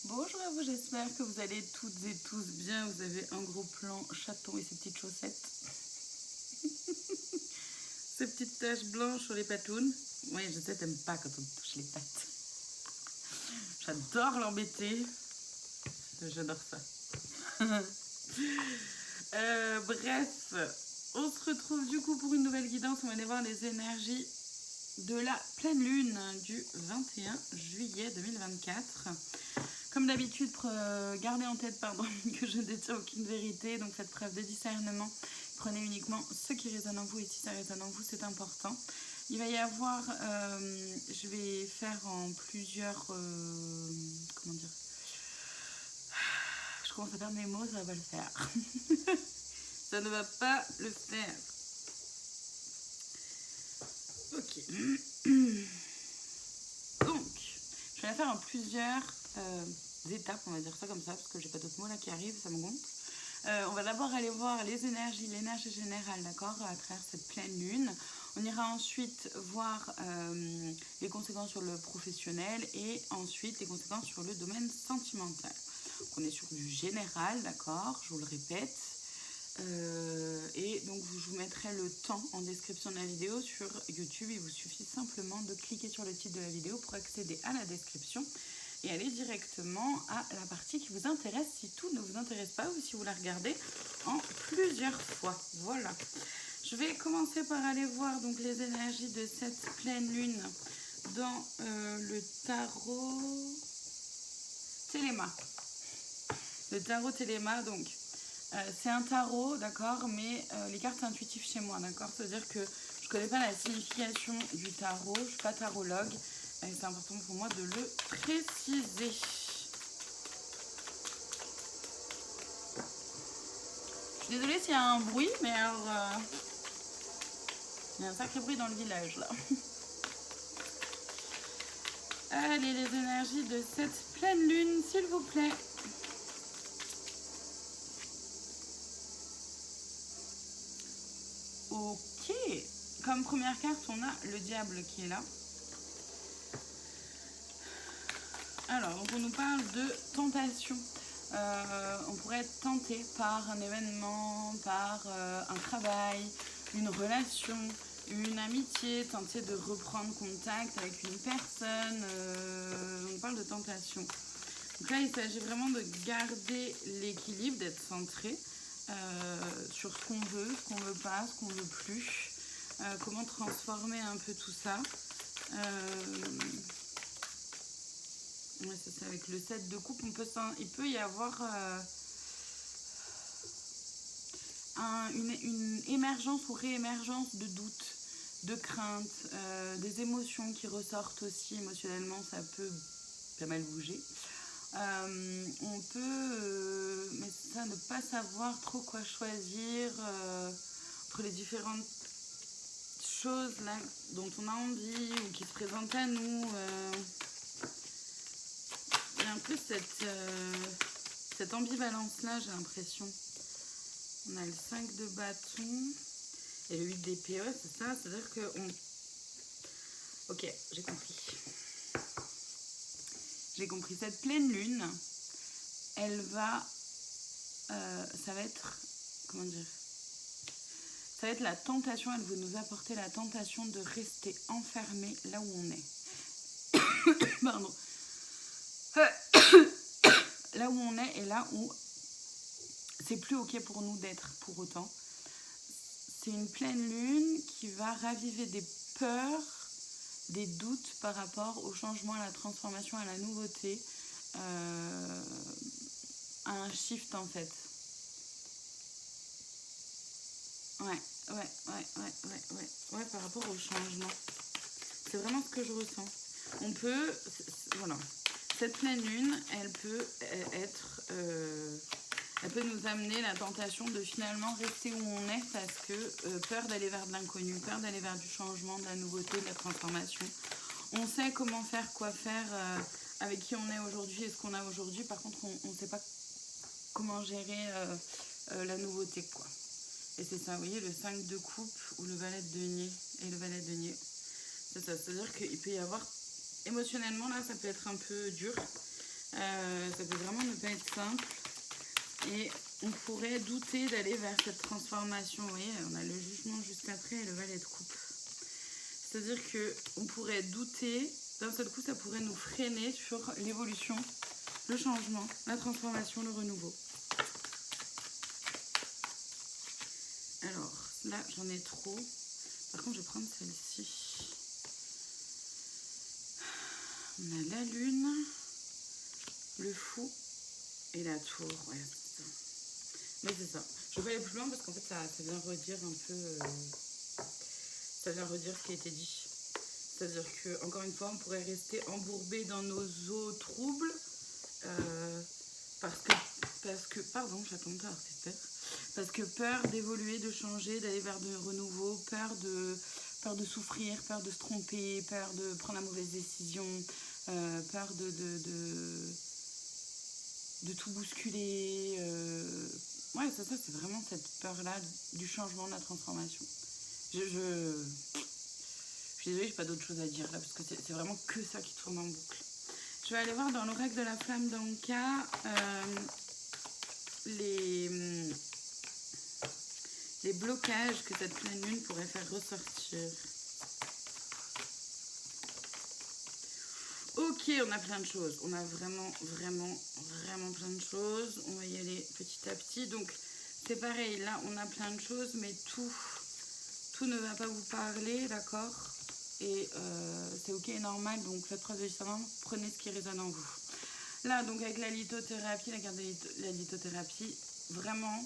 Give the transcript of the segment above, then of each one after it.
Bonjour à vous, j'espère que vous allez toutes et tous bien. Vous avez un gros plan chaton et ses petites chaussettes. Ces petites taches blanches sur les patounes. Oui, je sais, t'aimes pas quand on te touche les pattes. J'adore l'embêter. J'adore ça. Bref, on se retrouve du coup pour une nouvelle guidance. On va aller voir les énergies de la pleine lune du 21 juillet 2024. Comme d'habitude, gardez en tête que je ne détiens aucune vérité, donc faites preuve de discernement. Prenez uniquement ce qui résonne en vous et si ça résonne en vous, c'est important. Il va y avoir, je vais faire en plusieurs, comment dire, je commence à perdre mes mots, ça va pas le faire. Ça ne va pas le faire. Ok. Donc, je vais la faire en plusieurs étapes, on va dire ça comme ça, parce que j'ai pas d'autres mots là qui arrivent, ça me gonfle. On va d'abord aller voir les énergies, l'énergie générale, d'accord, à travers cette pleine lune. On ira ensuite voir les conséquences sur le professionnel et ensuite les conséquences sur le domaine sentimental. Donc on est sur du général, d'accord, je vous le répète. Et donc je vous mettrai le temps en description de la vidéo sur YouTube. Il vous suffit simplement de cliquer sur le titre de la vidéo pour accéder à la description et aller directement à la partie qui vous intéresse si tout ne vous intéresse pas ou si vous la regardez en plusieurs fois. Voilà. Je vais commencer par aller voir donc les énergies de cette pleine lune dans le tarot Téléma. Le tarot Téléma, donc c'est un tarot, d'accord, mais les cartes intuitives chez moi, d'accord, c'est-à-dire que je ne connais pas la signification du tarot, je ne suis pas tarologue, et c'est important pour moi de le préciser. Je suis désolée s'il y a un bruit, mais alors, il y a un sacré bruit dans le village, là. Allez, les énergies de cette pleine lune, s'il vous plaît. Ok, comme première carte, on a le diable qui est là. Alors, donc on nous parle de tentation. On pourrait être tenté par un événement, par un travail, une relation, une amitié, tenter de reprendre contact avec une personne. On parle de tentation. Donc là, il s'agit vraiment de garder l'équilibre, d'être centré sur ce qu'on veut pas, ce qu'on veut plus. Comment transformer un peu tout ça. Ouais, c'est ça, avec le 7 de coupe, il peut y avoir une émergence ou réémergence de doutes, de craintes, des émotions qui ressortent aussi émotionnellement, ça peut pas mal bouger. On peut, mais ça, ne pas savoir trop quoi choisir entre les différentes choses là dont on a envie ou qui se présentent à nous. Il y a un peu cette ambivalence-là, j'ai l'impression. On a le 5 de bâton et le 8 d'épée, ouais, c'est ça. C'est-à-dire que Ok, j'ai compris. J'ai compris. Cette pleine lune, elle va... ça va être... Comment dire ? Ça va être la tentation, elle veut nous apporter la tentation de rester enfermé là où on est. Pardon. Là où on est et là où c'est plus ok pour nous d'être pour autant. C'est une pleine lune qui va raviver des peurs, des doutes par rapport au changement, à la transformation, à la nouveauté, à un shift en fait. Ouais, par rapport au changement. C'est vraiment ce que je ressens. On peut, voilà, cette pleine lune, elle peut être, elle peut nous amener la tentation de finalement rester où on est parce que peur d'aller vers de l'inconnu, peur d'aller vers du changement, de la nouveauté, de la transformation. On sait comment faire, quoi faire avec qui on est aujourd'hui et ce qu'on a aujourd'hui. Par contre, on ne sait pas comment gérer la nouveauté, quoi. Et c'est ça, vous voyez, le 5 de coupe ou le valet de denier et le valet de denier. C'est ça, c'est-à-dire qu'il peut y avoir, émotionnellement, là, ça peut être un peu dur. Ça simple. Et on pourrait douter d'aller vers cette transformation. Vous voyez, on a le jugement juste après et le valet de coupe. C'est-à-dire qu'on pourrait douter, d'un seul coup, ça pourrait nous freiner sur l'évolution, le changement, la transformation, le renouveau. Alors, là, j'en ai trop. Par contre, je vais prendre celle-ci. On a la lune, le fou et la tour. Ouais, c'est ça. Mais c'est ça. Je vais pas aller plus loin parce qu'en fait, ça vient redire un peu... ça vient redire ce qui a été dit. C'est-à-dire que, encore une fois, on pourrait rester embourbé dans nos eaux troubles parce que pardon, j'attends de cette peur. Parce que peur d'évoluer, de changer, d'aller vers de renouveau, peur de souffrir, peur de se tromper, peur de prendre la mauvaise décision, peur de tout bousculer. Ouais, ça c'est vraiment cette peur-là du changement, de la transformation. Je suis désolée, j'ai pas d'autre chose à dire là, parce que c'est vraiment que ça qui tourne en boucle. Je vais aller voir dans l'oracle de la flamme d'Anka les blocages que cette pleine lune pourrait faire ressortir. Ok, on a plein de choses. On a vraiment plein de choses. On va y aller petit à petit. Donc, c'est pareil. Là, on a plein de choses, mais tout ne va pas vous parler, d'accord? Et c'est ok et normal. Donc, faites preuve de discernement. Prenez ce qui résonne en vous. Là, donc, avec la lithothérapie, la carte de la lithothérapie, vraiment,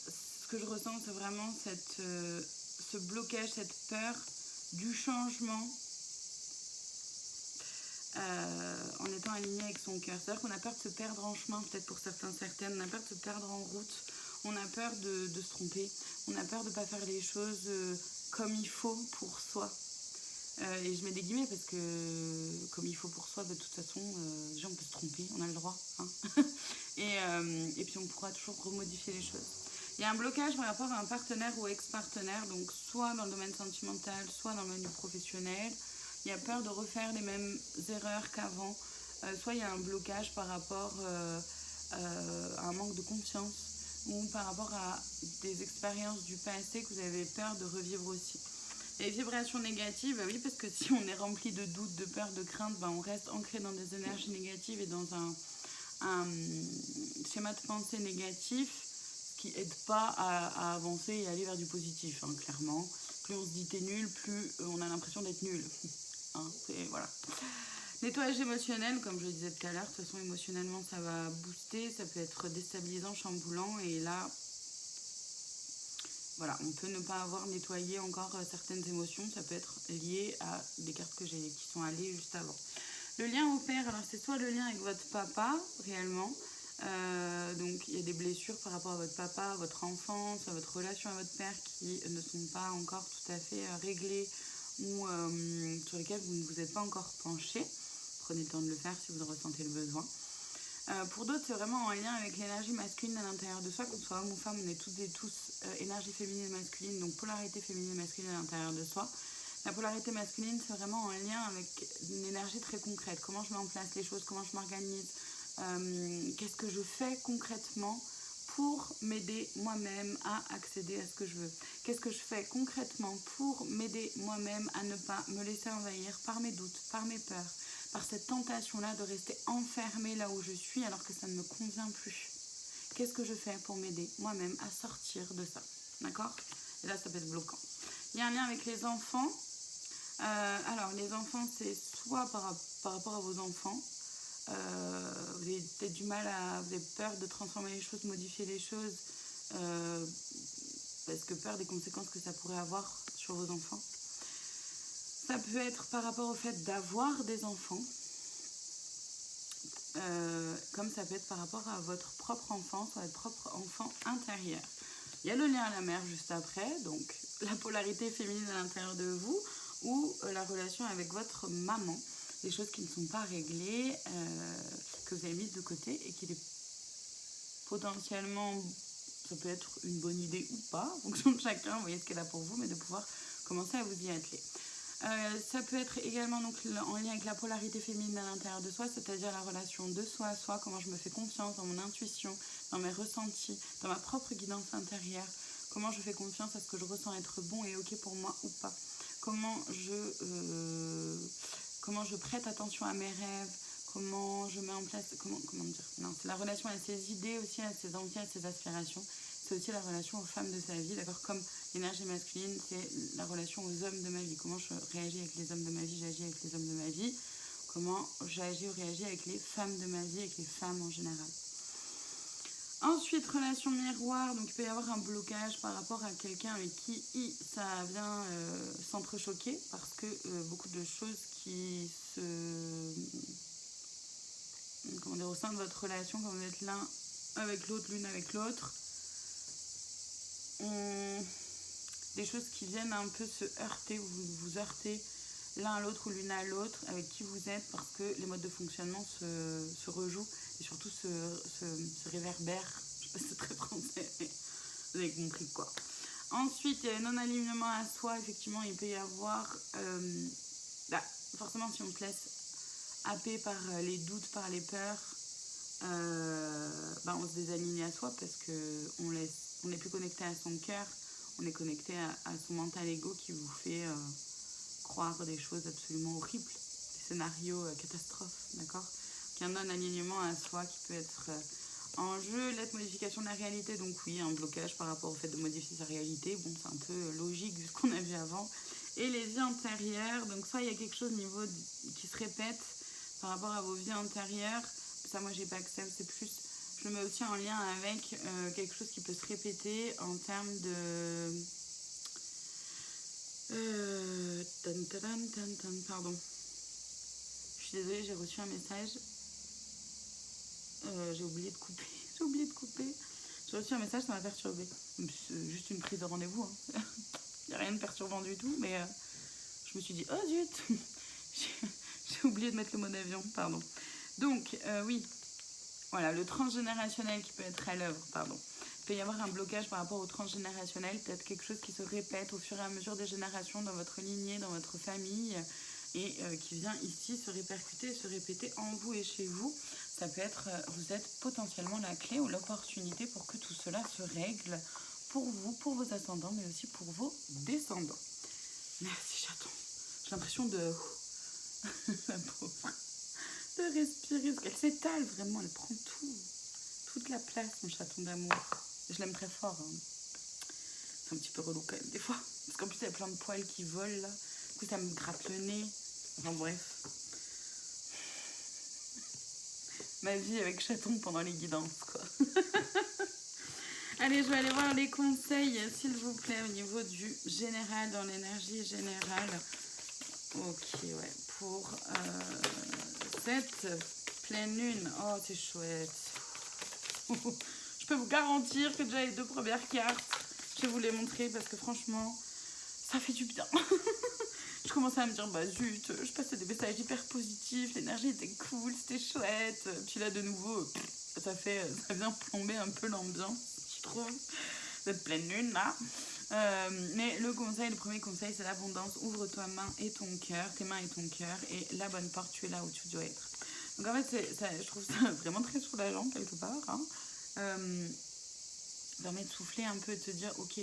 ce que je ressens, c'est vraiment ce blocage, cette peur du changement. En étant aligné avec son cœur. C'est-à-dire qu'on a peur de se perdre en chemin, peut-être pour certaines, on a peur de se perdre en route, on a peur de se tromper, on a peur de ne pas faire les choses comme il faut pour soi. Et je mets des guillemets parce que comme il faut pour soi, de toute façon, déjà on peut se tromper, on a le droit. Hein. et puis on pourra toujours remodifier les choses. Il y a un blocage par rapport à un partenaire ou ex-partenaire, donc soit dans le domaine sentimental, soit dans le domaine professionnel. Il y a peur de refaire les mêmes erreurs qu'avant. Soit il y a un blocage par rapport à un manque de confiance ou par rapport à des expériences du passé que vous avez peur de revivre aussi. Les vibrations négatives, bah oui, parce que si on est rempli de doutes, de peurs, de craintes, bah on reste ancré dans des énergies négatives et dans un schéma de pensée négatif qui n'aide pas à avancer et aller vers du positif, hein, clairement. Plus on se dit t'es nul, plus on a l'impression d'être nul. Hein, voilà. Nettoyage émotionnel, comme je le disais tout à l'heure, de toute façon émotionnellement ça va booster, ça peut être déstabilisant, chamboulant, et là, voilà, on peut ne pas avoir nettoyé encore certaines émotions, ça peut être lié à des cartes qui sont allées juste avant. Le lien au père, alors c'est soit le lien avec votre papa, réellement, donc il y a des blessures par rapport à votre papa, à votre enfance, à votre relation à votre père qui ne sont pas encore tout à fait réglées ou sur lesquelles vous ne vous êtes pas encore penché. Prenez le temps de le faire si vous en ressentez le besoin. Pour d'autres, c'est vraiment en lien avec l'énergie masculine à l'intérieur de soi, qu'on soit homme ou femme, on est toutes et tous énergie féminine et masculine, donc polarité féminine et masculine à l'intérieur de soi. La polarité masculine, c'est vraiment en lien avec une énergie très concrète. Comment je mets en place les choses, comment je m'organise, qu'est-ce que je fais concrètement pour m'aider moi-même à accéder à ce que je veux. Qu'est-ce que je fais concrètement pour m'aider moi-même à ne pas me laisser envahir par mes doutes, par mes peurs, par cette tentation-là de rester enfermée là où je suis alors que ça ne me convient plus. Qu'est-ce que je fais pour m'aider moi-même à sortir de ça? D'accord? Et là, ça peut être bloquant. Il y a un lien avec les enfants. Alors, les enfants, c'est soit par rapport à vos enfants. Vous avez peut-être du mal vous avez peur de transformer les choses, modifier les choses, parce que peur des conséquences que ça pourrait avoir sur vos enfants. Ça peut être par rapport au fait d'avoir des enfants, comme ça peut être par rapport à votre propre enfance, à votre propre enfant intérieur. Il y a le lien à la mère juste après, donc la polarité féminine à l'intérieur de vous, ou la relation avec votre maman, des choses qui ne sont pas réglées, que vous avez mises de côté et qu'il est potentiellement, ça peut être une bonne idée ou pas, en fonction de chacun, vous voyez ce qu'elle a pour vous, mais de pouvoir commencer à vous y atteler. Ça peut être également donc, en lien avec la polarité féminine à l'intérieur de soi, c'est-à-dire la relation de soi à soi, comment je me fais confiance dans mon intuition, dans mes ressentis, dans ma propre guidance intérieure, comment je fais confiance à ce que je ressens être bon et ok pour moi ou pas, comment je prête attention à mes rêves, comment je mets en place, comment dire, non, c'est la relation à ses idées aussi, à ses envies, à ses aspirations. C'est aussi la relation aux femmes de sa vie, d'accord, comme l'énergie masculine, c'est la relation aux hommes de ma vie. Comment je réagis avec les hommes de ma vie, j'agis avec les hommes de ma vie. Comment j'agis ou réagis avec les femmes de ma vie, avec les femmes en général. Ensuite, relation miroir, donc il peut y avoir un blocage par rapport à quelqu'un avec qui ça vient s'entrechoquer parce que beaucoup de choses qui comment dire, au sein de votre relation, quand vous êtes l'un avec l'autre, l'une avec l'autre, des choses qui viennent un peu se heurter, vous heurtez l'un à l'autre ou l'une à l'autre avec qui vous êtes parce que les modes de fonctionnement se rejouent et surtout se réverbèrent. Je sais pas si c'est très français, mais vous avez compris quoi. Ensuite, il y a un non-alignement à soi. Effectivement, il peut y avoir... forcément, si on se laisse happer par les doutes, par les peurs, on se désaligne à soi parce qu'on n'est plus connecté à son cœur, on est connecté à son mental ego qui vous fait croire des choses absolument horribles, des scénarios catastrophes, d'accord. Il y a un non-alignement à soi qui peut être en jeu. La modification de la réalité, donc oui, un blocage par rapport au fait de modifier sa réalité, bon, c'est un peu logique vu ce qu'on a vu avant. Et les vies antérieures, donc soit il y a quelque chose au niveau qui se répète par rapport à vos vies antérieures, ça moi j'ai pas accès, c'est plus, je le mets aussi en lien avec quelque chose qui peut se répéter en termes de... pardon. Je suis désolée, j'ai reçu un message. J'ai oublié de couper. J'ai reçu un message, ça m'a perturbée. C'est juste une prise de rendez-vous. Hein. Il n'y a rien de perturbant du tout, mais je me suis dit, oh zut, j'ai oublié de mettre le mot d'avion, pardon. Donc, oui, voilà, le transgénérationnel qui peut être à l'œuvre, pardon. Il peut y avoir un blocage par rapport au transgénérationnel, peut-être quelque chose qui se répète au fur et à mesure des générations dans votre lignée, dans votre famille, et qui vient ici se répercuter, se répéter en vous et chez vous. Ça peut être, vous êtes potentiellement la clé ou l'opportunité pour que tout cela se règle pour vous, pour vos ascendants, mais aussi pour vos descendants. Merci chaton. J'ai l'impression de... la pauvre. De respirer, parce qu'elle s'étale vraiment, elle prend toute la place, mon chaton d'amour. Je l'aime très fort. Hein. C'est un petit peu relou quand même des fois, parce qu'en plus il y a plein de poils qui volent là. Du coup ça me gratte le nez. Enfin bref. Ma vie avec chaton pendant les guidances quoi. Allez, je vais aller voir les conseils, s'il vous plaît, au niveau du général, dans l'énergie générale. Ok, ouais, pour cette pleine lune. Oh, c'est chouette. Je peux vous garantir que déjà les 2 premières cartes, je vais vous les montrer parce que franchement, ça fait du bien. Je commençais à me dire, bah zut, je passais des messages hyper positifs, l'énergie était cool, c'était chouette. Puis là, de nouveau, ça vient plomber un peu l'ambiance, je trouve, cette pleine lune là. Mais le premier conseil, c'est l'abondance. Ouvre ta main et ton cœur, tes mains et ton cœur, et la bonne porte, tu es là où tu dois être. Donc en fait, je trouve ça vraiment très soulageant quelque part. Hein. Permet de souffler un peu et de se dire, ok,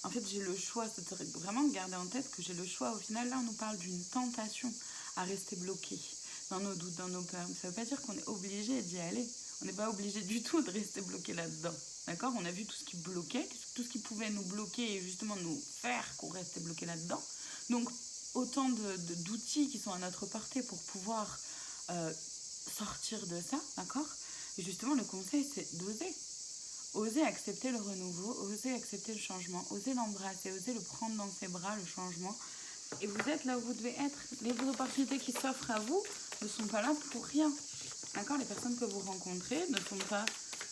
en fait j'ai le choix, c'est vraiment de garder en tête que j'ai le choix. Au final, là, on nous parle d'une tentation à rester bloqué dans nos doutes, dans nos peurs. Ça ne veut pas dire qu'on est obligé d'y aller. On n'est pas obligé du tout de rester bloqué là-dedans. D'accord ? On a vu tout ce qui bloquait, tout ce qui pouvait nous bloquer et justement nous faire qu'on restait bloqué là-dedans. Donc, autant d'outils qui sont à notre portée pour pouvoir sortir de ça, d'accord ? Et justement, le conseil, c'est d'oser. Oser accepter le renouveau, oser accepter le changement, oser l'embrasser, oser le prendre dans ses bras, le changement. Et vous êtes là où vous devez être. Les opportunités qui s'offrent à vous ne sont pas là pour rien. D'accord ? Les personnes que vous rencontrez ne sont pas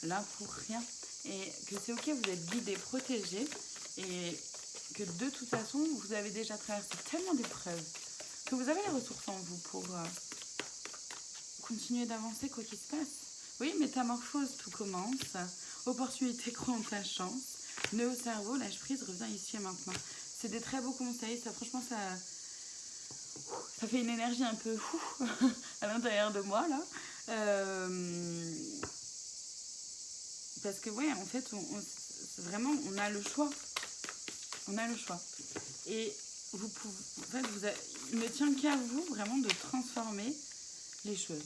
là pour rien. Et que c'est ok, vous êtes guidés, protégés. Et que de toute façon, vous avez déjà traversé tellement d'épreuves que vous avez les ressources en vous pour continuer d'avancer quoi qu'il se passe. Oui, métamorphose, tout commence. Opportunité, crois en ta chance. Nœud au cerveau, lâche prise, reviens ici et maintenant. C'est des très beaux conseils. Ça, franchement, Ça fait une énergie un peu à l'intérieur de moi, là. Parce que, ouais, en fait, vraiment, on a le choix. On a le choix. Et vous pouvez, en fait, il ne tient qu'à vous, vraiment, de transformer les choses.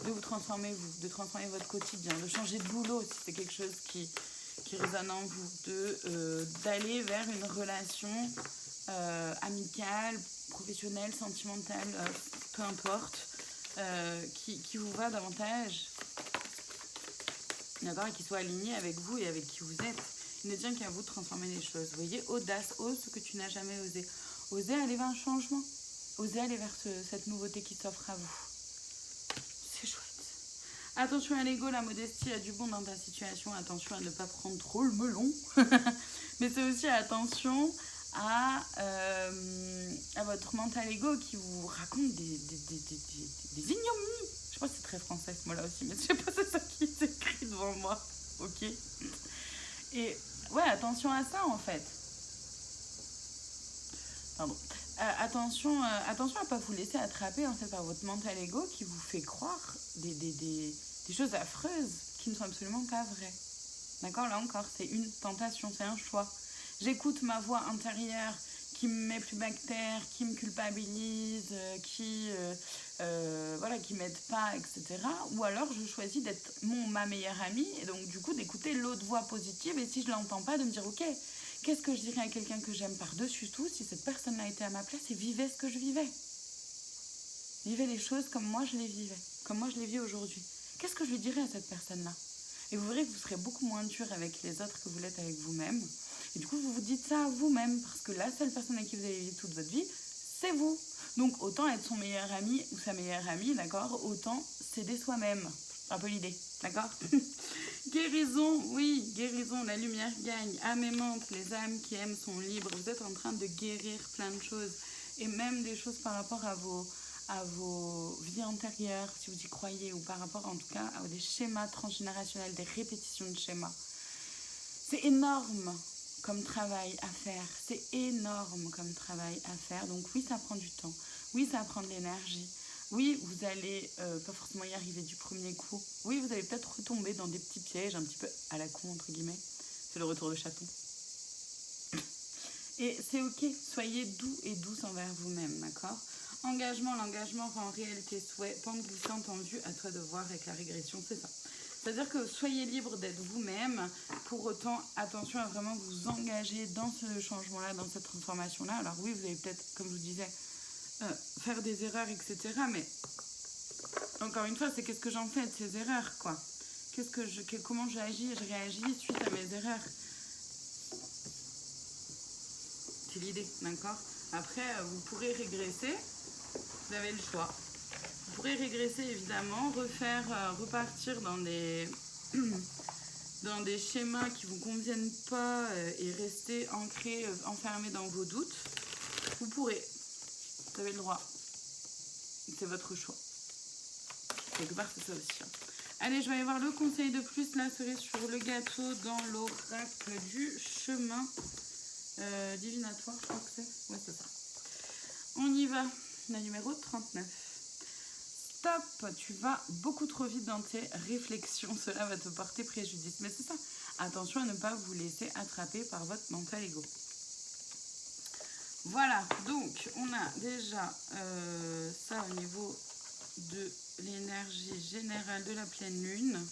De vous transformer, de transformer votre quotidien, de changer de boulot si c'est quelque chose qui résonne en vous, d'aller vers une relation amicale, professionnelle, sentimentale, peu importe, qui vous va davantage, d'accord, et qui soit aligné avec vous et avec qui vous êtes. Il ne tient qu'à vous de transformer les choses. Vous voyez, audace, ose ce que tu n'as jamais osé. Osez aller vers un changement. Osez aller vers cette nouveauté qui s'offre à vous. C'est chouette. Attention à l'ego, la modestie a du bon dans ta situation. Attention à ne pas prendre trop le melon. Mais c'est aussi attention à votre mental ego qui vous raconte des ignominies. Je sais pas si c'est très français ce mot-là aussi, mais je sais pas, c'est ça qui est écrit devant moi. Ok. Et ouais, attention à ça en fait. Pardon. Attention à ne pas vous laisser attraper en fait, par votre mental ego qui vous fait croire des choses affreuses qui ne sont absolument pas vraies. D'accord, là encore, c'est une tentation, c'est un choix. J'écoute ma voix intérieure qui me met plus bactère, qui me culpabilise, qui m'aide pas, etc. Ou alors je choisis d'être ma meilleure amie et donc du coup d'écouter l'autre voix positive et si je l'entends pas, de me dire ok, qu'est-ce que je dirais à quelqu'un que j'aime par-dessus tout si cette personne-là était à ma place et vivait ce que je vivais. Vivez les choses comme moi je les vivais, comme moi je les vis aujourd'hui. Qu'est-ce que je lui dirais à cette personne-là? Et vous verrez que vous serez beaucoup moins dur avec les autres que vous l'êtes avec vous-même. Et du coup, vous vous dites ça à vous-même, parce que la seule personne avec qui vous allez vivre toute votre vie, c'est vous. Donc, autant être son meilleur ami ou sa meilleure amie, d'accord? Autant s'aider soi-même. C'est un peu l'idée, d'accord? Guérison, oui, guérison, la lumière gagne. Âme aimante, les âmes qui aiment sont libres. Vous êtes en train de guérir plein de choses. Et même des choses par rapport à vos vies antérieures, si vous y croyez, ou par rapport en tout cas à des schémas transgénérationnels, des répétitions de schémas. C'est énorme comme travail à faire, c'est énorme comme travail à faire, donc oui, ça prend du temps, oui, ça prend de l'énergie, oui, vous allez pas forcément y arriver du premier coup, oui, vous allez peut-être retomber dans des petits pièges un petit peu à la con, entre guillemets, c'est le retour de chaton. Et c'est ok, soyez doux et douce envers vous-même, d'accord? Engagement, l'engagement rend réalité souhait, pente glissante en vue, à toi de voir avec la régression, c'est ça. C'est-à-dire que soyez libre d'être vous-même, pour autant, attention à vraiment vous engager dans ce changement-là, dans cette transformation-là. Alors oui, vous allez peut-être, comme je vous disais, faire des erreurs, etc. Mais encore une fois, c'est qu'est-ce que j'en fais de ces erreurs, quoi? Comment je réagis suite à mes erreurs. C'est l'idée, d'accord? Après, vous pourrez régresser, vous avez le choix. Vous pourrez régresser évidemment, repartir dans des schémas qui ne vous conviennent pas et rester ancré, enfermé dans vos doutes. Vous pourrez, vous avez le droit. C'est votre choix. Quelque part, c'est ça aussi. Allez, je vais aller voir le conseil de plus, la cerise sur le gâteau dans l'oracle du chemin divinatoire, je crois que c'est. Ouais, c'est ça. On y va. La numéro 39. Stop, tu vas beaucoup trop vite dans tes réflexions, cela va te porter préjudice. Mais c'est ça, attention à ne pas vous laisser attraper par votre mental ego. Voilà, donc on a déjà ça au niveau de l'énergie générale de la pleine lune.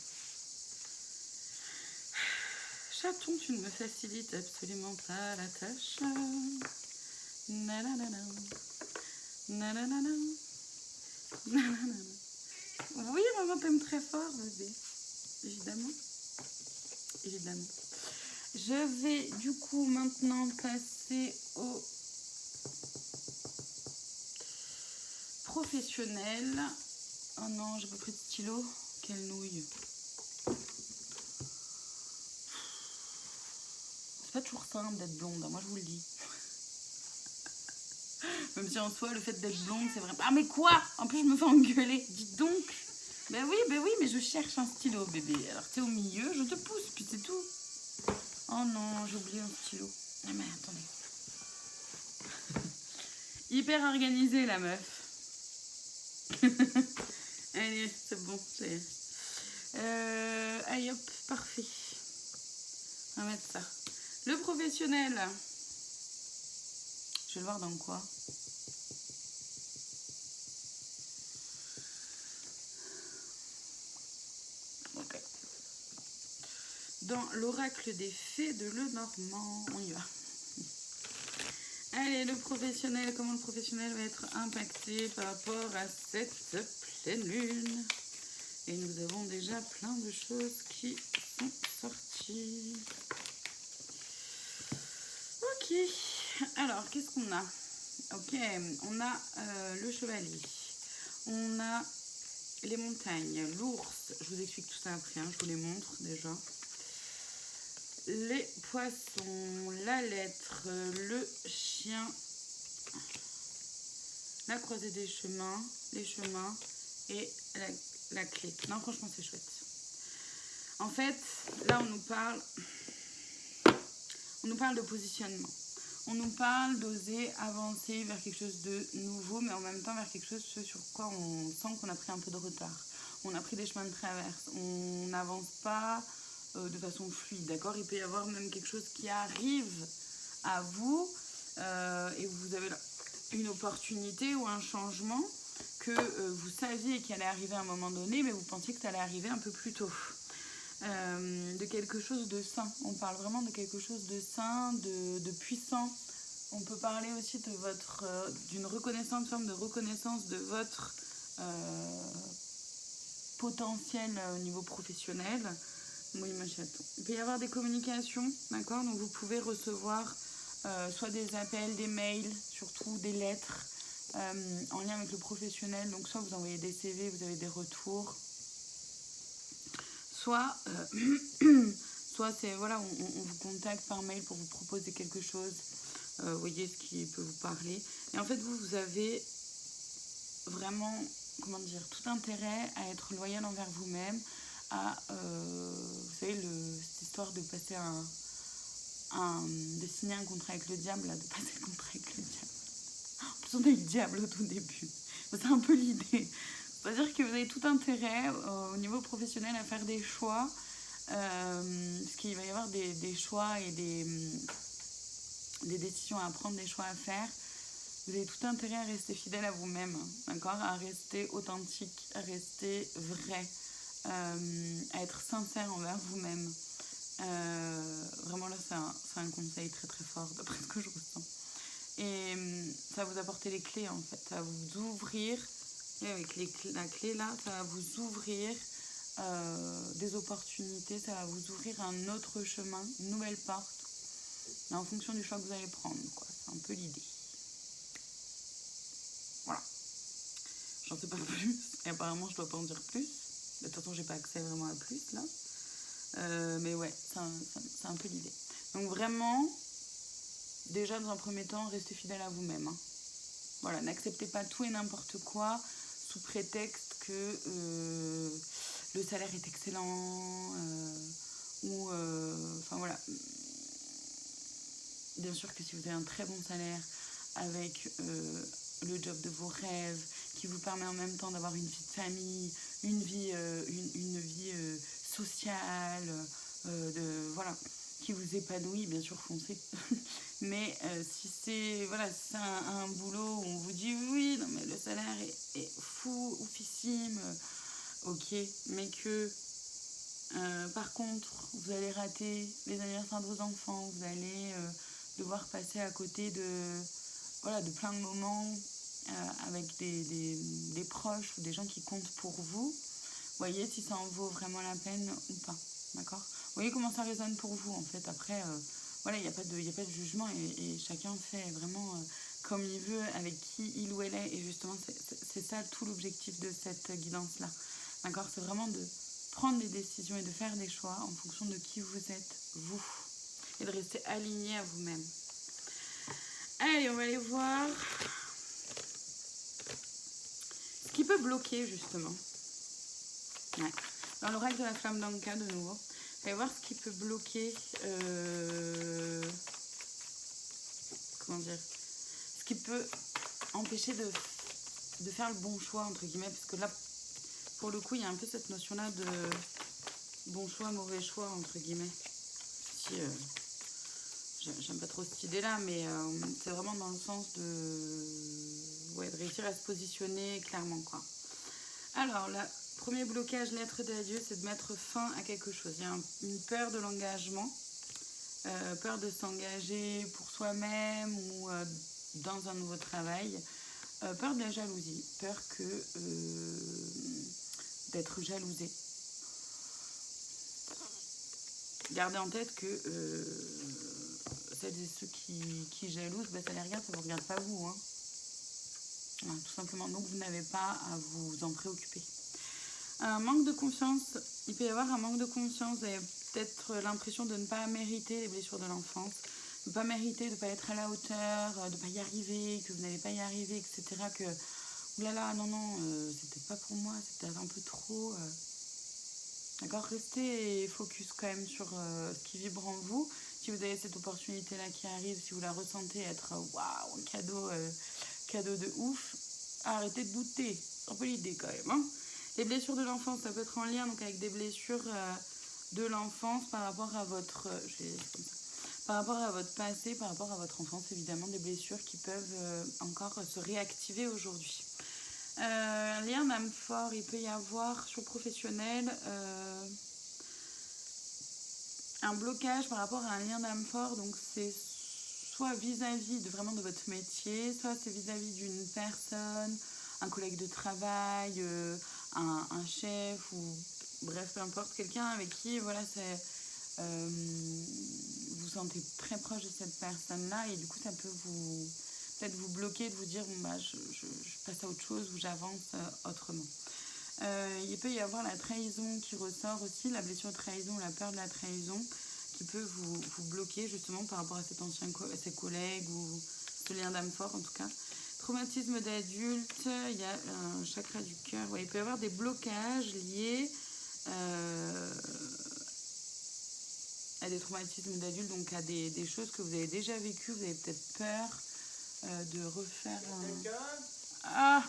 Chaton, tu ne me facilites absolument pas la tâche. Nanana. Nanana. Oui, maman t'aime très fort, bébé. Évidemment. Évidemment. Je vais du coup maintenant passer au professionnel. Oh non, j'ai pas pris de stylo. Quelle nouille. C'est pas toujours simple d'être blonde, moi je vous le dis. Même si en soi, le fait d'être blonde, c'est vrai. Ah mais quoi? En plus, je me fais engueuler. Dites donc. Ben oui, mais je cherche un stylo, bébé. Alors t'es au milieu, je te pousse, puis c'est tout. Oh non, j'ai oublié un stylo. Ah mais attendez. Hyper organisée la meuf. Allez, c'est bon. Allez hop, parfait. On va mettre ça. Le professionnel. Je vais le voir dans quoi? Ok. Dans l'oracle des fées de Lenormand. On y va. Allez, le professionnel, comment le professionnel va être impacté par rapport à cette pleine lune? Et nous avons déjà plein de choses qui sont sorties. Ok, alors qu'est-ce qu'on a? Ok, on a le chevalier, on a les montagnes, l'ours, je vous explique tout ça après, hein, je vous les montre déjà. Les poissons, la lettre, le chien, la croisée des chemins, les chemins et la clé. Non, franchement, c'est chouette. En fait, là, on nous parle de positionnement. On nous parle d'oser avancer vers quelque chose de nouveau, mais en même temps vers quelque chose sur quoi on sent qu'on a pris un peu de retard. On a pris des chemins de traverse. On n'avance pas de façon fluide, d'accord? Il peut y avoir même quelque chose qui arrive à vous et vous avez une opportunité ou un changement que vous saviez qu'il allait arriver à un moment donné, mais vous pensiez que ça allait arriver un peu plus tôt. De quelque chose de sain. On parle vraiment de quelque chose de sain, de puissant. On peut parler aussi de d'une reconnaissance, forme de reconnaissance de votre potentiel au niveau professionnel. Oui, ma chatte. Il peut y avoir des communications, d'accord? Donc vous pouvez recevoir soit des appels, des mails, surtout des lettres en lien avec le professionnel. Donc soit vous envoyez des CV, vous avez des retours. Soit c'est voilà, on vous contacte par mail pour vous proposer quelque chose, voyez ce qui peut vous parler. Et en fait, vous avez vraiment, comment dire, tout intérêt à être loyal envers vous-même, à, vous savez, cette histoire de passer de signer un contrat avec le diable, là, de passer le contrat avec le diable. En plus, on a eu le diable au tout début. C'est un peu l'idée. C'est-à-dire que vous avez tout intérêt au niveau professionnel à faire des choix, parce qu'il va y avoir des choix et des décisions à prendre, des choix à faire. Vous avez tout intérêt à rester fidèle à vous-même, d'accord? À rester authentique, à rester vrai, à être sincère envers vous-même. Vraiment là, c'est un conseil très très fort d'après ce que je ressens. Et ça va vous apporter les clés en fait, ça va vous ouvrir. Et avec la clé là, ça va vous ouvrir des opportunités, ça va vous ouvrir un autre chemin, une nouvelle porte, mais en fonction du choix que vous allez prendre, quoi. C'est un peu l'idée. Voilà. J'en sais pas plus, et apparemment je dois pas en dire plus. De toute façon, j'ai pas accès vraiment à plus là. Mais ouais, c'est un peu l'idée. Donc vraiment, déjà dans un premier temps, restez fidèle à vous-même. Hein. Voilà, n'acceptez pas tout et n'importe quoi sous prétexte que le salaire est excellent ou enfin voilà. Bien sûr que si vous avez un très bon salaire avec le job de vos rêves qui vous permet en même temps d'avoir une vie de famille, une vie sociale, voilà, qui vous épanouit, bien sûr foncez. Mais si c'est voilà, si un boulot où on vous dit oui, non mais le salaire est fou, oufissime, ok, mais que par contre vous allez rater les anniversaires de vos enfants, vous allez devoir passer à côté de plein de moments avec des proches ou des gens qui comptent pour vous. Voyez si ça en vaut vraiment la peine ou pas, d'accord? Voyez comment ça résonne pour vous en fait. Après, voilà, il n'y a pas de jugement et chacun fait vraiment comme il veut, avec qui il ou elle est. Et justement, c'est ça tout l'objectif de cette guidance-là, d'accord? C'est vraiment de prendre des décisions et de faire des choix en fonction de qui vous êtes, vous, et de rester aligné à vous-même. Allez, on va aller voir ce qui peut bloquer justement. Ouais. Dans l'oracle de la flamme d'Anka de nouveau, vous allez voir ce qui peut bloquer, comment dire, ce qui peut empêcher de faire le bon choix, entre guillemets, parce que là, pour le coup, il y a un peu cette notion-là de bon choix, mauvais choix, entre guillemets. Si, j'aime pas trop cette idée-là, mais c'est vraiment dans le sens de réussir à se positionner clairement, quoi. Alors, le premier blocage, lettre d'adieu, c'est de mettre fin à quelque chose. Il y a une peur de l'engagement, peur de s'engager pour soi-même ou dans un nouveau travail, peur de la jalousie, peur d'être jalousé. Gardez en tête que celles et ceux qui jalousent, ça les regarde, ça ne vous regarde pas vous. Hein. Voilà, tout simplement, donc vous n'avez pas à vous en préoccuper. Un manque de confiance, il peut y avoir un manque de confiance, vous avez peut-être l'impression de ne pas mériter les blessures de l'enfance, de ne pas mériter, de ne pas être à la hauteur, de ne pas y arriver, que vous n'allez pas y arriver, etc. Que, oulala, non, c'était pas pour moi, c'était un peu trop... D'accord, restez focus quand même sur ce qui vibre en vous. Si vous avez cette opportunité-là qui arrive, si vous la ressentez être waouh, un cadeau de ouf, arrêtez de douter. C'est un peu l'idée quand même. Hein. Les blessures de l'enfance, ça peut être en lien donc, avec des blessures de l'enfance par rapport à votre... par rapport à votre passé, par rapport à votre enfance, évidemment, des blessures qui peuvent encore se réactiver aujourd'hui. Un lien d'âme fort, il peut y avoir sur le professionnel un blocage par rapport à un lien d'âme fort, donc c'est soit vis-à-vis de vraiment de votre métier, soit c'est vis-à-vis d'une personne, un collègue de travail, un chef ou bref peu importe, quelqu'un avec qui voilà c'est vous sentez très proche de cette personne-là et du coup ça peut peut-être vous bloquer de vous dire bon, je passe à autre chose ou j'avance autrement. Il peut y avoir la trahison qui ressort aussi, la blessure de trahison, la peur de la trahison qui peut vous bloquer justement par rapport à ses collègues ou ce lien d'âme fort en tout cas. Traumatisme d'adulte, il y a un chakra du cœur. Ouais, il peut y avoir des blocages liés à des traumatismes d'adulte, donc à des choses que vous avez déjà vécues, vous avez peut-être peur de refaire un... Ah,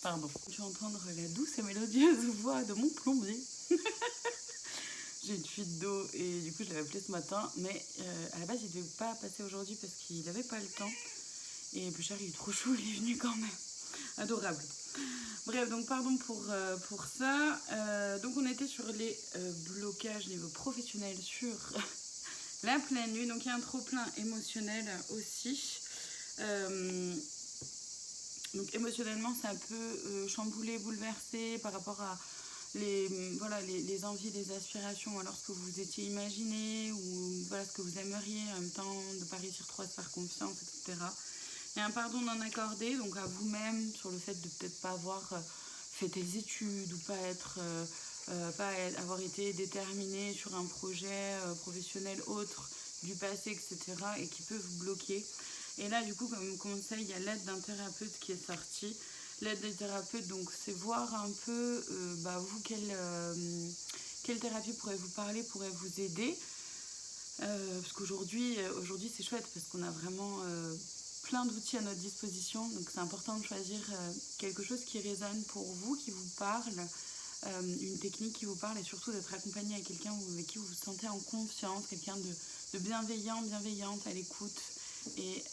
pardon. Je vais entendre la douce et mélodieuse voix de mon plombier. J'ai une fuite d'eau et du coup je l'avais appelé ce matin, mais à la base il ne devait pas passer aujourd'hui parce qu'il n'avait pas le temps. Et Bouchard il est trop chaud, il est venu quand même. Adorable. Bref, donc pardon pour ça. Donc on était sur les blocages niveau professionnel sur la pleine lune. Donc il y a un trop-plein émotionnel aussi. Donc émotionnellement ça peut chambouler, bouleverser par rapport à les envies, les aspirations, alors ce que vous étiez imaginé ou voilà ce que vous aimeriez en même temps, de ne pas réussir trop à se faire confiance, etc. Il y a un pardon non accordé, donc à vous-même sur le fait de peut-être pas avoir fait des études ou pas avoir été déterminé sur un projet professionnel autre du passé, etc. et qui peut vous bloquer. Et là, du coup, comme conseil, il y a l'aide d'un thérapeute qui est sorti. L'aide des thérapeutes, donc c'est voir un peu vous quelle thérapie pourrait vous parler, pourrait vous aider. Parce qu'aujourd'hui c'est chouette parce qu'on a vraiment plein d'outils à notre disposition. Donc c'est important de choisir quelque chose qui résonne pour vous, qui vous parle, une technique qui vous parle et surtout d'être accompagné avec quelqu'un avec qui vous vous sentez en confiance, quelqu'un de bienveillante à l'écoute et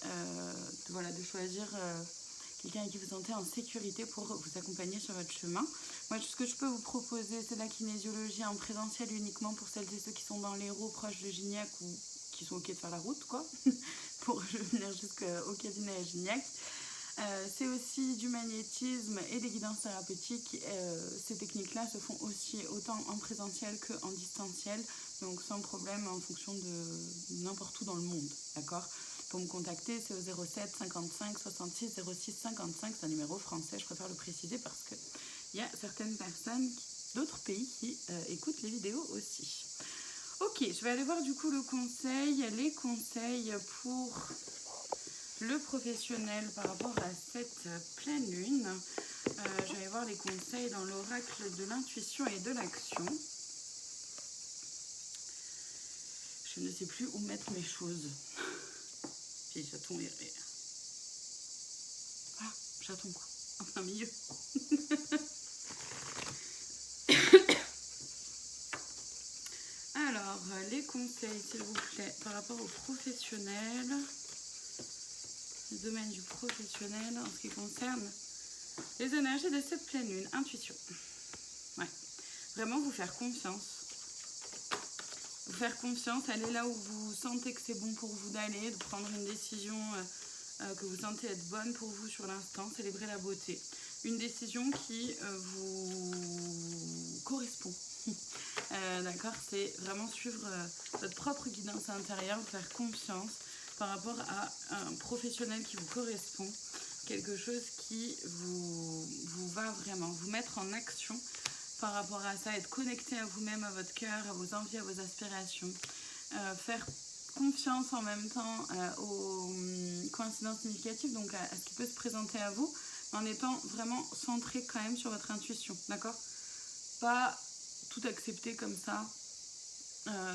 de choisir quelqu'un avec qui vous sentez en sécurité pour vous accompagner sur votre chemin. Moi, ce que je peux vous proposer, c'est la kinésiologie en présentiel uniquement pour celles et ceux qui sont dans l'Hérault, proches de Gignac ou qui sont OK de faire la route, quoi, pour venir jusqu'au cabinet à Gignac. C'est aussi du magnétisme et des guidances thérapeutiques. Ces techniques-là se font aussi autant en présentiel qu'en distanciel, donc sans problème en fonction de n'importe où dans le monde, d'accord ? Pour me contacter, c'est au 07 55 66 06 55. C'est un numéro français, je préfère le préciser parce qu'il y a certaines personnes d'autres pays qui écoutent les vidéos aussi. Ok, je vais aller voir du coup les conseils pour le professionnel par rapport à cette pleine lune. Je vais aller voir les conseils dans l'oracle de l'intuition et de l'action. Je ne sais plus où mettre mes choses. Puis chaton et rire. Voilà. chaton, quoi, en plein milieu. Alors, les conseils, s'il vous plaît, par rapport aux professionnels, le domaine du professionnel en ce qui concerne les énergies de cette pleine lune, intuition. Ouais, vraiment vous faire confiance. Vous faire confiance, aller là où vous sentez que c'est bon pour vous d'aller, de prendre une décision que vous sentez être bonne pour vous sur l'instant, célébrer la beauté. Une décision qui vous correspond. D'accord, c'est vraiment suivre votre propre guidance intérieure, vous faire confiance par rapport à un professionnel qui vous correspond, quelque chose qui vous va vraiment, vous mettre en action par rapport à ça, être connecté à vous-même, à votre cœur, à vos envies, à vos aspirations, faire confiance en même temps aux coïncidences significatives, donc à ce qui peut se présenter à vous, en étant vraiment centré quand même sur votre intuition, d'accord? Pas tout accepter comme ça.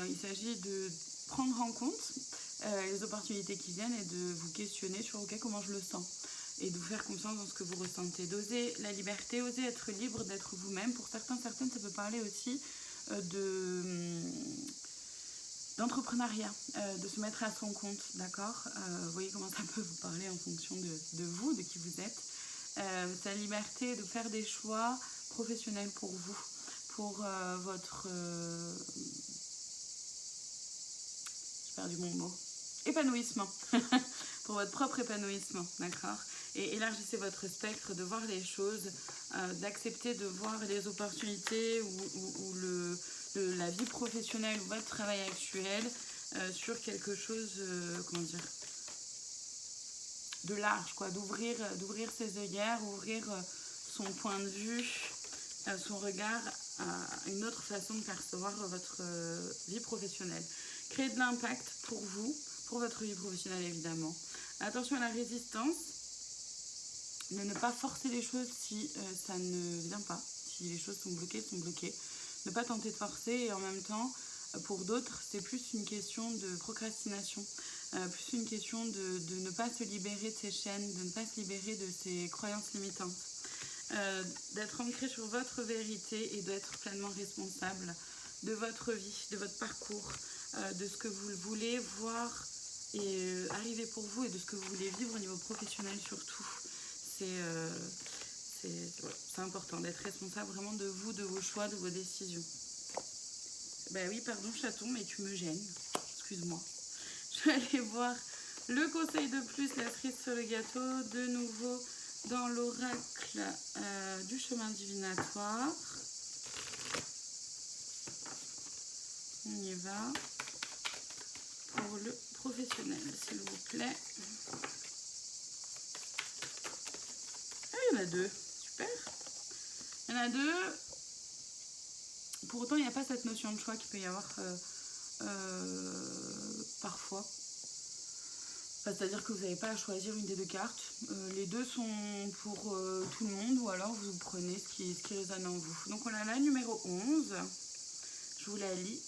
Il s'agit de prendre en compte les opportunités qui viennent et de vous questionner sur ok, comment je le sens, et de vous faire confiance dans ce que vous ressentez, d'oser la liberté, oser être libre d'être vous-même. Pour certaines, ça peut parler aussi d'entrepreneuriat, de se mettre à son compte, d'accord. Vous voyez comment ça peut vous parler en fonction de vous, de qui vous êtes. Sa liberté de faire des choix professionnels pour vous, pour votre... j'ai perdu mon mot. Épanouissement. Pour votre propre épanouissement, d'accord. Et élargissez votre spectre, de voir les choses, d'accepter de voir les opportunités ou la vie professionnelle ou votre travail actuel sur quelque chose, comment dire, de large, quoi, d'ouvrir ses œillères, ouvrir son point de vue, son regard à une autre façon de percevoir votre vie professionnelle. Créer de l'impact pour vous, pour votre vie professionnelle évidemment. Attention à la résistance, ne pas forcer les choses si ça ne vient pas, si les choses sont bloquées, ne pas tenter de forcer, et en même temps, pour d'autres, c'est plus une question de procrastination, plus une question de ne pas se libérer de ses chaînes, de ne pas se libérer de ses croyances limitantes, d'être ancré sur votre vérité et d'être pleinement responsable de votre vie, de votre parcours, de ce que vous voulez voir et arriver pour vous, et de ce que vous voulez vivre au niveau professionnel surtout. C'est important d'être responsable vraiment de vous, de vos choix, de vos décisions. Ben oui, pardon chaton, mais tu me gênes. Excuse-moi. Je vais aller voir le conseil de plus, la cerise sur le gâteau, de nouveau dans l'oracle du chemin divinatoire. On y va. Pour le professionnel, s'il vous plaît. Ah, il y en a deux. Super. Il y en a deux. Pour autant, il n'y a pas cette notion de choix qu'il peut y avoir parfois. Enfin, c'est-à-dire que vous n'avez pas à choisir une des deux cartes. Les deux sont pour tout le monde, ou alors vous prenez ce qui résonne en vous. Donc on a la numéro 11. Je vous la lis.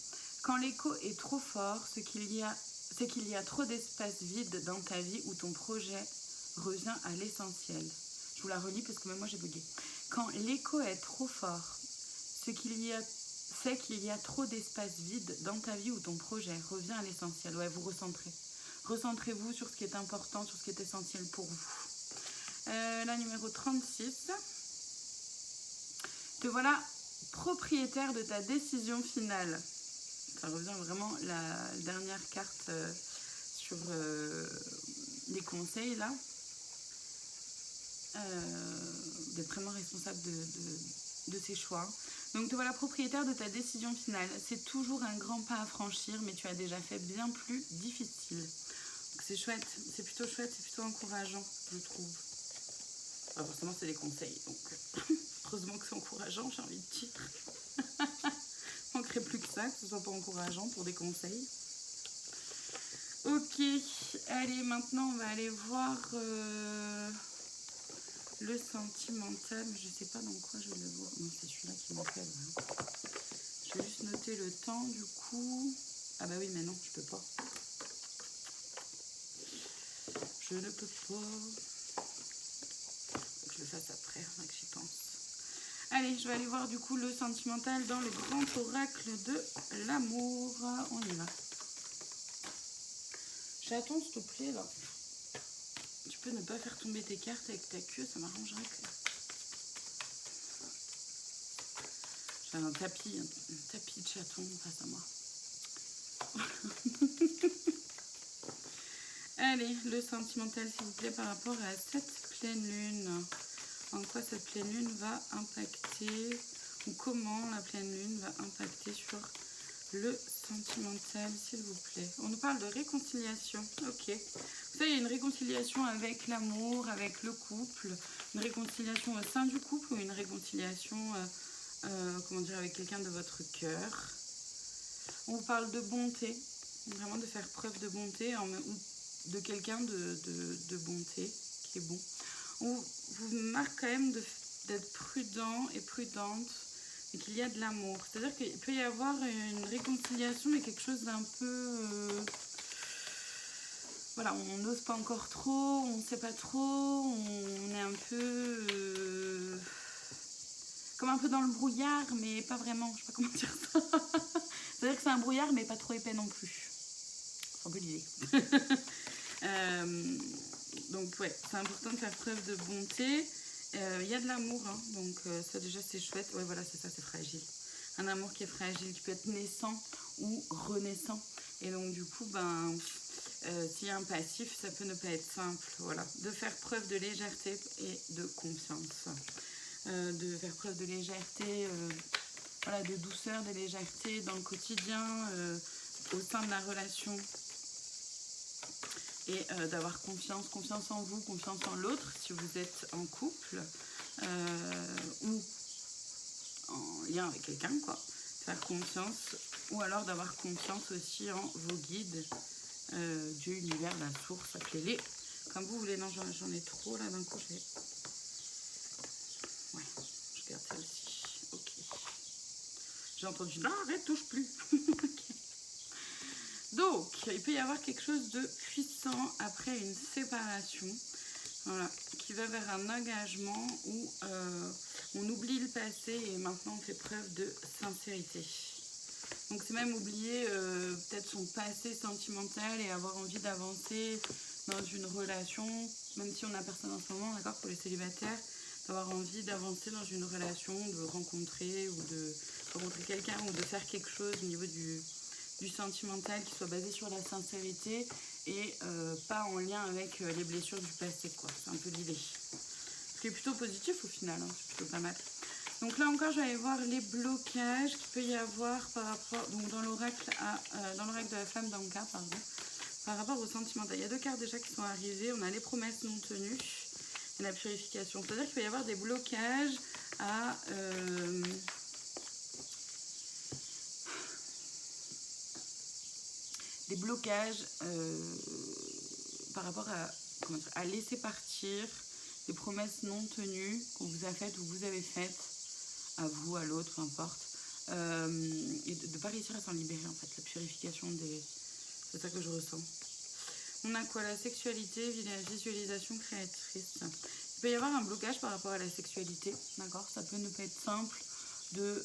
Quand l'écho est trop fort, c'est qu'il y a trop d'espace vide dans ta vie où ton projet revient à l'essentiel. Je vous la relis parce que même moi j'ai bugué. Quand l'écho est trop fort, c'est qu'il y a trop d'espace vide dans ta vie où ton projet revient à l'essentiel. Ouais, vous recentrez. Recentrez-vous sur ce qui est important, sur ce qui est essentiel pour vous. La numéro 36. Te voilà propriétaire de ta décision finale. Ça revient vraiment la dernière carte sur les conseils là. D'être vraiment responsable de ses choix. Donc te voilà propriétaire de ta décision finale. C'est toujours un grand pas à franchir, mais tu as déjà fait bien plus difficile. Donc c'est chouette, c'est plutôt chouette, c'est plutôt encourageant, je trouve. Enfin, forcément c'est des conseils, donc heureusement que c'est encourageant, j'ai envie de dire. Il ne manquerait plus que ça, que ce soit pas encourageant pour des conseils. Ok, allez, maintenant on va aller voir le sentimental, mais je ne sais pas dans quoi je vais le voir. Non, c'est celui-là qui m'appelle. Hein. Je vais juste noter le temps du coup. Ah bah oui, mais non, je peux pas. Je ne peux pas. fasse après, que j'y pense. Allez, je vais aller voir du coup le sentimental dans le grand oracle de l'amour. On y va. Chaton, s'il te plaît, là. Tu peux ne pas faire tomber tes cartes avec ta queue, ça m'arrangerait que... J'ai un tapis de chaton face à moi. Allez, le sentimental, s'il vous plaît, par rapport à cette pleine lune. En quoi cette pleine lune va impacter, ou comment la pleine lune va impacter sur le sentimental, s'il vous plaît. On nous parle de réconciliation. Ok. Ça, il y a une réconciliation avec l'amour, avec le couple, une réconciliation au sein du couple ou une réconciliation, comment dire, avec quelqu'un de votre cœur. On vous parle de bonté, vraiment de faire preuve de bonté, ou de quelqu'un de bonté qui est bon. On vous marque quand même d'être prudent et prudente et qu'il y a de l'amour. C'est-à-dire qu'il peut y avoir une réconciliation, mais quelque chose d'un peu... voilà, on n'ose pas encore trop, on ne sait pas trop, on est un peu... comme un peu dans le brouillard, mais pas vraiment, je sais pas comment dire ça. C'est-à-dire que c'est un brouillard, mais pas trop épais non plus. C'est un peu l'idée. Donc ouais, c'est important de faire preuve de bonté. Il y a de l'amour, hein, donc ça déjà c'est chouette. Ouais, voilà, c'est ça, c'est fragile. Un amour qui est fragile, qui peut être naissant ou renaissant. Et donc du coup, s'il y a un passif, ça peut ne pas être simple. Voilà, de faire preuve de légèreté et de confiance. De faire preuve de légèreté, voilà, de douceur, de légèreté dans le quotidien, au sein de la relation. Et d'avoir confiance en vous, confiance en l'autre, si vous êtes en couple ou en lien avec quelqu'un, quoi. Faire confiance, ou alors d'avoir confiance aussi en vos guides, Dieu, l'univers, la source, appelez-les comme vous voulez. Non, j'en ai trop là d'un coup. Ouais, je garde celle-ci. Ok. J'ai entendu, non, arrête, touche plus. Okay. Donc, il peut y avoir quelque chose de puissant après une séparation, voilà, qui va vers un engagement où on oublie le passé et maintenant on fait preuve de sincérité. Donc c'est même oublier peut-être son passé sentimental et avoir envie d'avancer dans une relation, même si on n'a personne en ce moment, d'accord, pour les célibataires, d'avoir envie d'avancer dans une relation, de rencontrer ou de rencontrer quelqu'un ou de faire quelque chose au niveau du sentimental qui soit basé sur la sincérité et pas en lien avec les blessures du passé, quoi. C'est un peu l'idée. Ce qui est plutôt positif au final, hein, c'est plutôt pas mal. Donc là encore, je vais aller voir les blocages qu'il peut y avoir par rapport, donc dans l'oracle de la femme d'Anka, pardon, par rapport au sentimental. Il y a 2 cartes déjà qui sont arrivées. On a les promesses non tenues et la purification. C'est-à-dire qu'il peut y avoir des blocages à... des blocages par rapport à laisser partir des promesses non tenues qu'on vous a faites ou vous avez faites à vous, à l'autre, peu importe, et de ne pas réussir à s'en libérer, en fait, la purification des... C'est ça que je ressens. On a quoi? La sexualité, la visualisation créatrice. Il peut y avoir un blocage par rapport à la sexualité, d'accord? Ça peut ne pas être simple de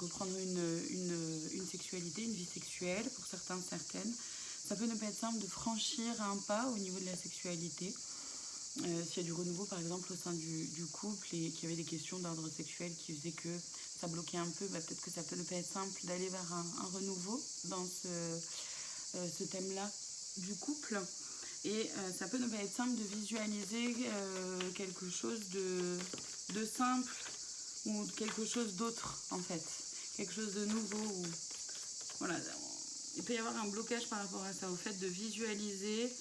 reprendre une sexualité, une vie sexuelle, pour certains, certaines. Ça peut ne pas être simple de franchir un pas au niveau de la sexualité. S'il y a du renouveau, par exemple, au sein du couple et qu'il y avait des questions d'ordre sexuel qui faisaient que ça bloquait un peu, peut-être que ça peut ne pas être simple d'aller vers un renouveau dans ce thème-là du couple. Et ça peut ne pas être simple de visualiser quelque chose de simple ou quelque chose d'autre, en fait. Quelque chose de nouveau. Ou... voilà. Il peut y avoir un blocage par rapport à ça, au fait de visualiser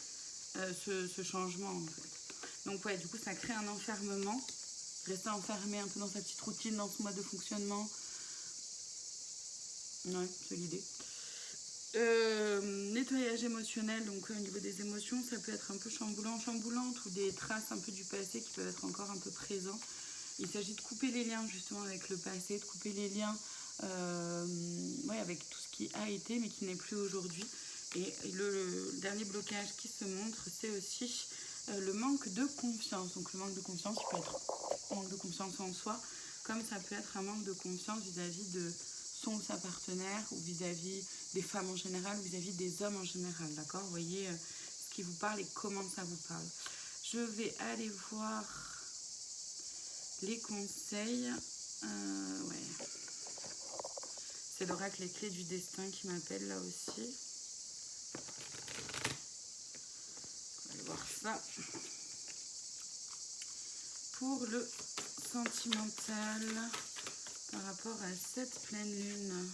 ce changement, en fait. Donc ouais, du coup, ça crée un enfermement. Rester enfermé un peu dans sa petite routine, dans ce mode de fonctionnement. Ouais, c'est l'idée. Nettoyage émotionnel, donc au niveau des émotions, ça peut être un peu chamboulante ou des traces un peu du passé qui peuvent être encore un peu présents. Il s'agit de couper les liens justement avec le passé, de couper les liens avec tout ce qui a été mais qui n'est plus aujourd'hui. Et le dernier blocage qui se montre, c'est aussi le manque de confiance. Donc le manque de confiance, il peut être un manque de confiance en soi, comme ça peut être un manque de confiance vis-à-vis de son ou sa partenaire, ou vis-à-vis des femmes en général, ou vis-à-vis des hommes en général, d'accord? Vous voyez ce qui vous parle et comment ça vous parle. Je vais aller voir les conseils. Ouais. C'est l'oracle Les Clés du Destin qui m'appelle là aussi. On va aller voir ça. Pour le sentimental, par rapport à cette pleine lune.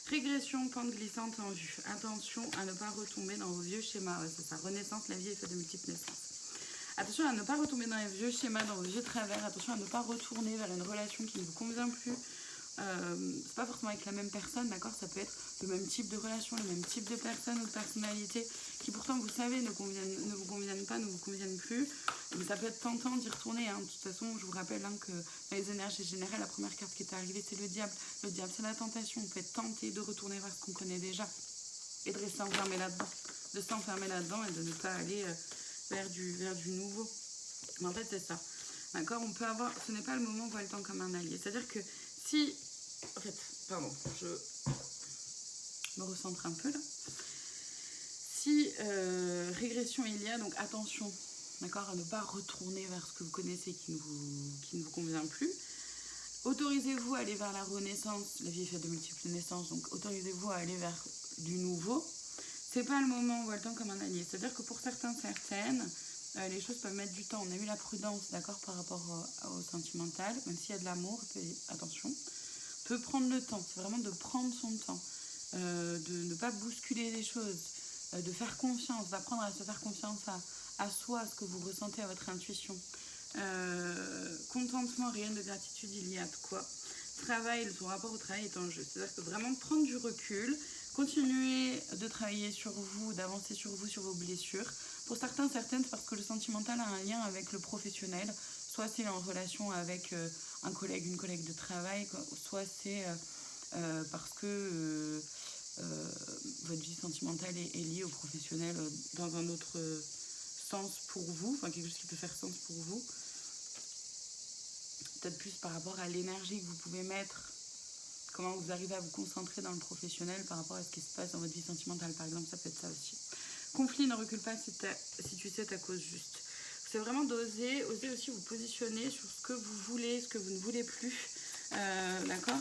Régression, pente glissante en vue. Attention à ne pas retomber dans vos vieux schémas. Ouais, c'est ça. Renaissance, la vie est faite de multiples naissances. Attention à ne pas retomber dans les vieux schémas, dans vos vieux travers. Attention à ne pas retourner vers une relation qui ne vous convient plus. C'est pas forcément avec la même personne, d'accord? Ça peut être le même type de relation, le même type de personne ou de personnalité qui pourtant, vous savez, ne vous conviennent pas, ne vous conviennent plus. Mais ça peut être tentant d'y retourner. Hein. De toute façon, je vous rappelle que dans les énergies générales, la première carte qui est arrivée, c'est le diable. Le diable, c'est la tentation. On peut être tenté de retourner vers ce qu'on connaît déjà et de rester enfermé là-dedans. De s'enfermer là-dedans et de ne pas aller vers du nouveau. Mais en fait, c'est ça. D'accord? On peut avoir... Ce n'est pas le moment, on voit le temps comme un allié. C'est-à-dire que si... En fait, pardon, je me recentre un peu là. Si régression il y a, donc attention, d'accord, à ne pas retourner vers ce que vous connaissez qui ne vous convient plus. Autorisez-vous à aller vers la renaissance, la vie est faite de multiples naissances, donc autorisez-vous à aller vers du nouveau. C'est pas le moment, on voit le temps comme un allié. C'est-à-dire que pour certains, certaines, les choses peuvent mettre du temps. On a eu la prudence, d'accord, par rapport au sentimental, même s'il y a de l'amour, attention, peut prendre le temps. C'est vraiment de prendre son temps, de ne pas bousculer les choses, de faire confiance, d'apprendre à se faire confiance à soi, à ce que vous ressentez, à votre intuition. Contentement, rien de gratitude, il y a de quoi. Travail, son rapport au travail est en jeu. C'est-à-dire que vraiment prendre du recul, continuer de travailler sur vous, d'avancer sur vous, sur vos blessures. Pour certains, certaines, parce que le sentimental a un lien avec le professionnel. Soit c'est en relation avec un collègue, une collègue de travail, soit c'est parce que votre vie sentimentale est liée au professionnel dans un autre sens pour vous, enfin quelque chose qui peut faire sens pour vous. Peut-être plus par rapport à l'énergie que vous pouvez mettre, comment vous arrivez à vous concentrer dans le professionnel par rapport à ce qui se passe dans votre vie sentimentale, par exemple, ça peut être ça aussi. Conflit, ne recule pas si tu sais ta cause juste. C'est vraiment d'oser aussi vous positionner sur ce que vous voulez, ce que vous ne voulez plus, d'accord?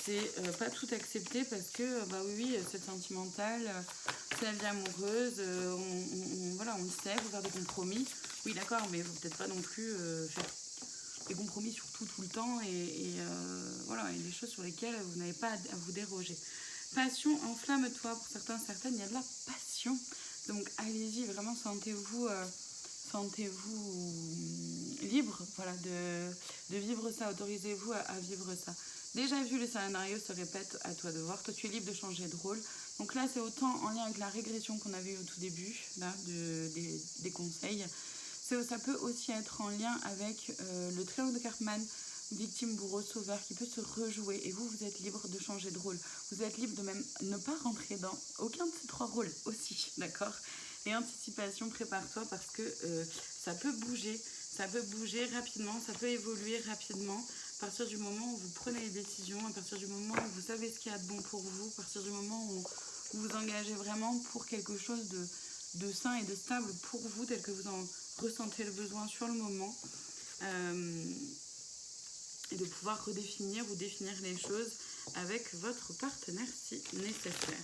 C'est pas tout accepter parce que, bah oui, c'est sentimental, c'est la vie amoureuse, voilà, on le sait, faut faire des compromis. Oui, d'accord, mais il faut peut-être pas non plus faire des compromis sur tout le temps voilà, et des choses sur lesquelles vous n'avez pas à vous déroger. Passion, enflamme-toi. Pour certains, certaines, il y a de la passion. Donc allez-y, vraiment sentez-vous libre, voilà, de vivre ça. Autorisez-vous à vivre ça. Déjà vu, le scénario se répète, à toi de voir. Toi, tu es libre de changer de rôle. Donc là, c'est autant en lien avec la régression qu'on avait eu au tout début, là, des conseils. Ça peut aussi être en lien avec le triangle de Karpman, victime, bourreau, sauveur, qui peut se rejouer. Et vous êtes libre de changer de rôle. Vous êtes libre de même ne pas rentrer dans aucun de ces trois rôles aussi, d'accord? Et anticipation, prépare-toi parce que ça peut bouger rapidement, ça peut évoluer rapidement. À partir du moment où vous prenez les décisions, à partir du moment où vous savez ce qu'il y a de bon pour vous, à partir du moment où vous vous engagez vraiment pour quelque chose de sain et de stable pour vous, tel que vous en ressentez le besoin sur le moment, et de pouvoir redéfinir ou définir les choses avec votre partenaire si nécessaire.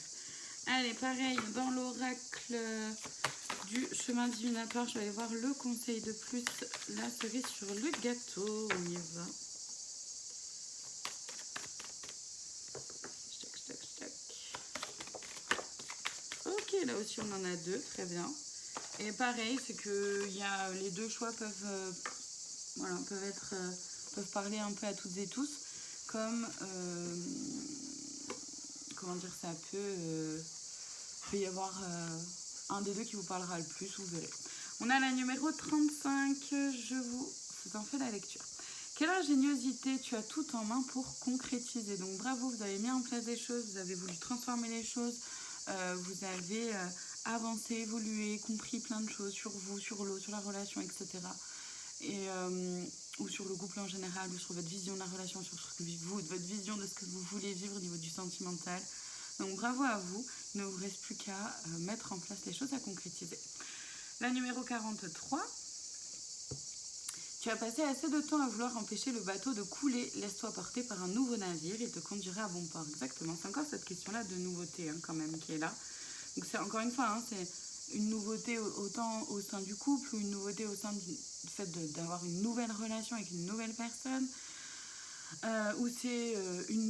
Allez, pareil, dans l'oracle du chemin divinatoire, je vais aller voir le conseil de plus, la cerise sur le gâteau, on y va. Ok, là aussi on en a deux, très bien. Et pareil, c'est que les deux choix peuvent parler un peu à toutes et tous, comme comment dire, ça peut y avoir un des deux qui vous parlera le plus, vous verrez. On a la numéro 35, je vous en fais la lecture. Quelle ingéniosité, tu as tout en main pour concrétiser. Donc bravo, vous avez mis en place des choses, vous avez voulu transformer les choses, vous avez avancé, évolué, compris plein de choses sur vous, sur l'autre, sur la relation, etc. Ou sur le couple en général, ou sur votre vision de la relation, sur ce que vous, votre vision de ce que vous voulez vivre au niveau du sentimental. Donc bravo à vous, il ne vous reste plus qu'à mettre en place les choses à concrétiser. La numéro 43, tu as passé assez de temps à vouloir empêcher le bateau de couler, laisse-toi porter par un nouveau navire, il te conduira à bon port. Exactement, c'est encore cette question-là de nouveauté quand même qui est là. Donc c'est encore une fois, c'est une nouveauté autant au sein du couple ou une nouveauté au sein du fait d'avoir une nouvelle relation avec une nouvelle personne. Ou c'est une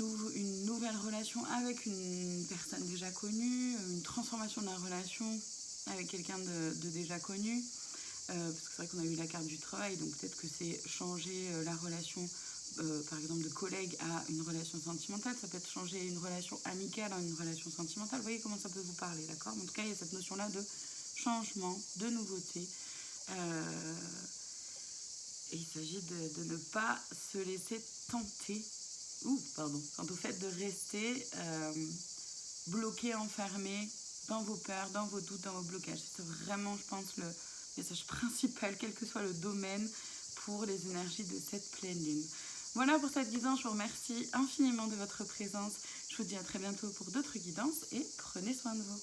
nouvelle relation avec une personne déjà connue, une transformation de la relation avec quelqu'un de déjà connu. Parce que c'est vrai qu'on a eu la carte du travail, donc peut-être que c'est changer la relation, par exemple, de collègue à une relation sentimentale. Ça peut être changer une relation amicale à une relation sentimentale. Vous voyez comment ça peut vous parler, d'accord? En tout cas, il y a cette notion-là de changement, de nouveauté. Et il s'agit de ne pas se laisser tenter, quant au fait de rester bloqué, enfermé dans vos peurs, dans vos doutes, dans vos blocages. C'est vraiment, je pense, le message principal, quel que soit le domaine, pour les énergies de cette pleine lune. Voilà pour cette guidance, je vous remercie infiniment de votre présence. Je vous dis à très bientôt pour d'autres guidances et prenez soin de vous.